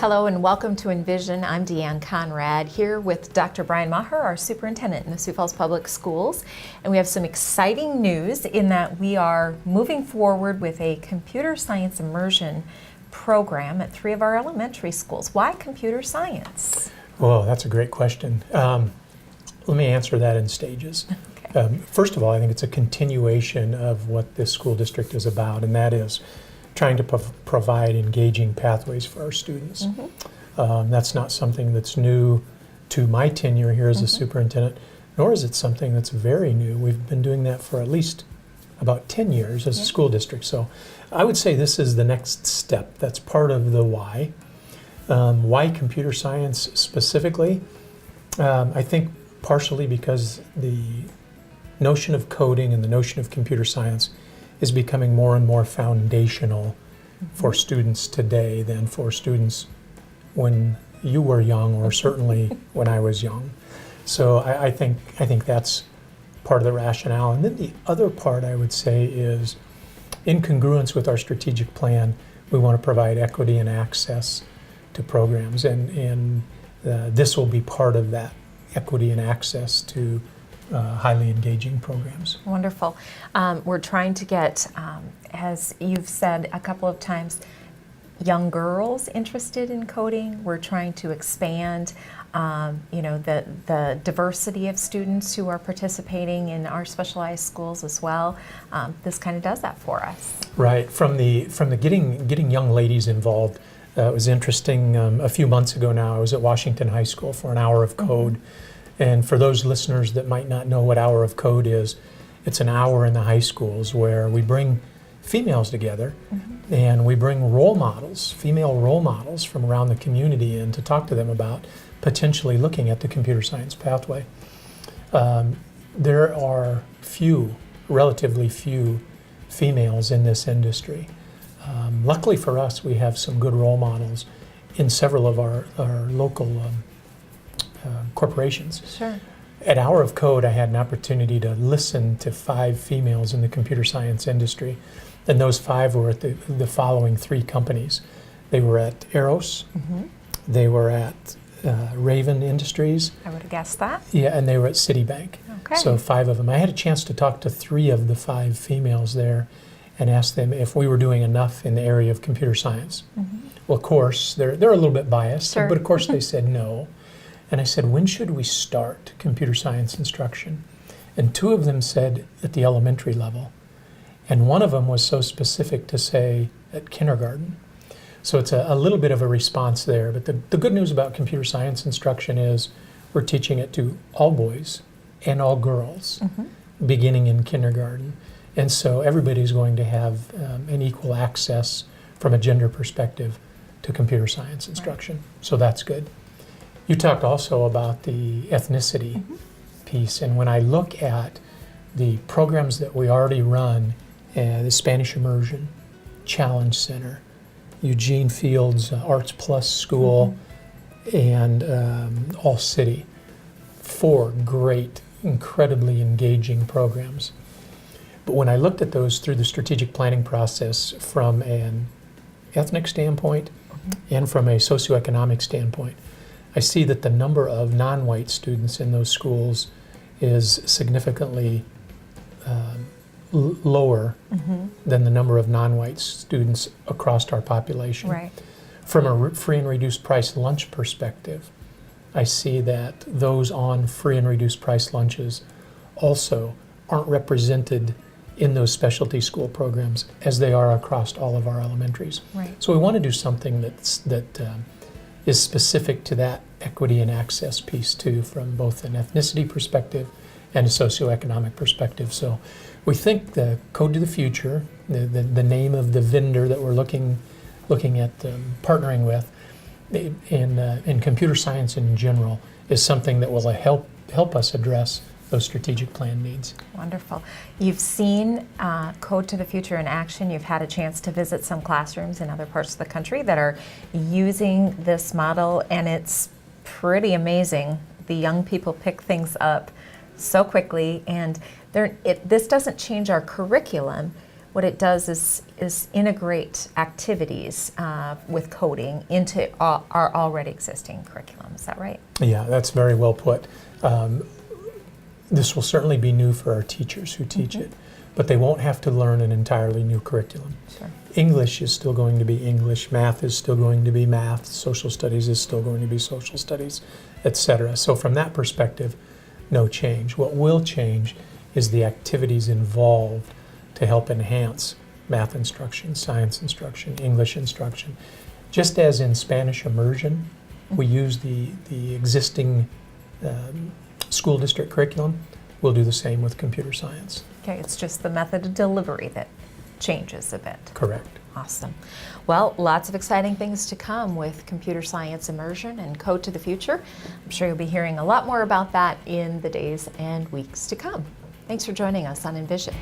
Hello and welcome to Envision. I'm Deanne Conrad here with Dr. Brian Maher, our superintendent in the Sioux Falls Public Schools. And we have some exciting news in that we are moving forward with a computer science immersion program at 3 of our elementary schools. Why computer science? Well, that's a great question. Let me answer that in stages. Okay. First of all, I think it's a continuation of what this school district is about, and that is trying to provide engaging pathways for our students. Mm-hmm. That's not something that's new to my tenure here as a superintendent, nor is it something that's very new. We've been doing that for at least about 10 years as a school district. So I would say this is the next step. That's part of the why. Why computer science specifically? I think partially because the notion of coding and the notion of computer science is becoming more and more foundational for students today than for students when you were young, or certainly when I was young. So I think that's part of the rationale. And then the other part, I would say, is in congruence with our strategic plan, we want to provide equity and access to programs, and this will be part of that equity and access to highly engaging programs. Wonderful. We're trying to get, as you've said a couple of times, young girls interested in coding. We're trying to expand the diversity of students who are participating in our specialized schools as well. This kind of does that for us. Right. From the getting young ladies involved, it was interesting. A few months ago now, I was at Washington High School for an hour of code. And for those listeners that might not know what Hour of Code is, it's an hour in the high schools where we bring females together and we bring role models, female role models from around the community in to talk to them about potentially looking at the computer science pathway. There are relatively few females in this industry. Luckily for us, we have some good role models in several of our local corporations. Sure. At Hour of Code, I had an opportunity to listen to 5 females in the computer science industry, and those 5 were at the following 3 companies. They were at Eros, they were at Raven Industries. I would have guessed that. Yeah, and they were at Citibank. Okay. So 5 of them. I had a chance to talk to 3 of the 5 females there and ask them if we were doing enough in the area of computer science. Well, of course, they're a little bit biased, Sure. but of course they said no. And I said, when should we start computer science instruction? And 2 of them said at the elementary level. And one of them was so specific to say at kindergarten. So it's a little bit of a response there. But the good news about computer science instruction is we're teaching it to all boys and all girls beginning in kindergarten. And so everybody's going to have an equal access from a gender perspective to computer science instruction. Right. So that's good. You talked also about the ethnicity piece, and when I look at the programs that we already run, the Spanish Immersion, Challenge Center, Eugene Field's Arts Plus School, and All City, 4 great, incredibly engaging programs. But when I looked at those through the strategic planning process from an ethnic standpoint and from a socioeconomic standpoint, I see that the number of non-white students in those schools is significantly lower than the number of non-white students across our population. Right. From a free and reduced price lunch perspective, I see that those on free and reduced price lunches also aren't represented in those specialty school programs as they are across all of our elementaries. Right. So we want to do something that is specific to that equity and access piece too, from both an ethnicity perspective and a socioeconomic perspective. So we think the Code to the Future, the name of the vendor that we're looking at partnering with, in computer science in general, is something that will help us address those strategic plan needs. Wonderful. You've seen Code to the Future in action. You've had a chance to visit some classrooms in other parts of the country that are using this model, and it's pretty amazing. The young people pick things up so quickly, and this doesn't change our curriculum. what it does is integrate activities with coding into our already existing curriculum. Is that right? Yeah, that's very well put. This will certainly be new for our teachers who teach it, but they won't have to learn an entirely new curriculum. Sure. English is still going to be English, math is still going to be math, social studies is still going to be social studies, etc. So from that perspective, no change. What will change is the activities involved to help enhance math instruction, science instruction, English instruction. Just as in Spanish immersion, we use the existing school district curriculum, we'll do the same with computer science. Okay, it's just the method of delivery that changes a bit. Correct. Awesome. Well, lots of exciting things to come with Computer Science Immersion and Code to the Future. I'm sure you'll be hearing a lot more about that in the days and weeks to come. Thanks for joining us on Envision.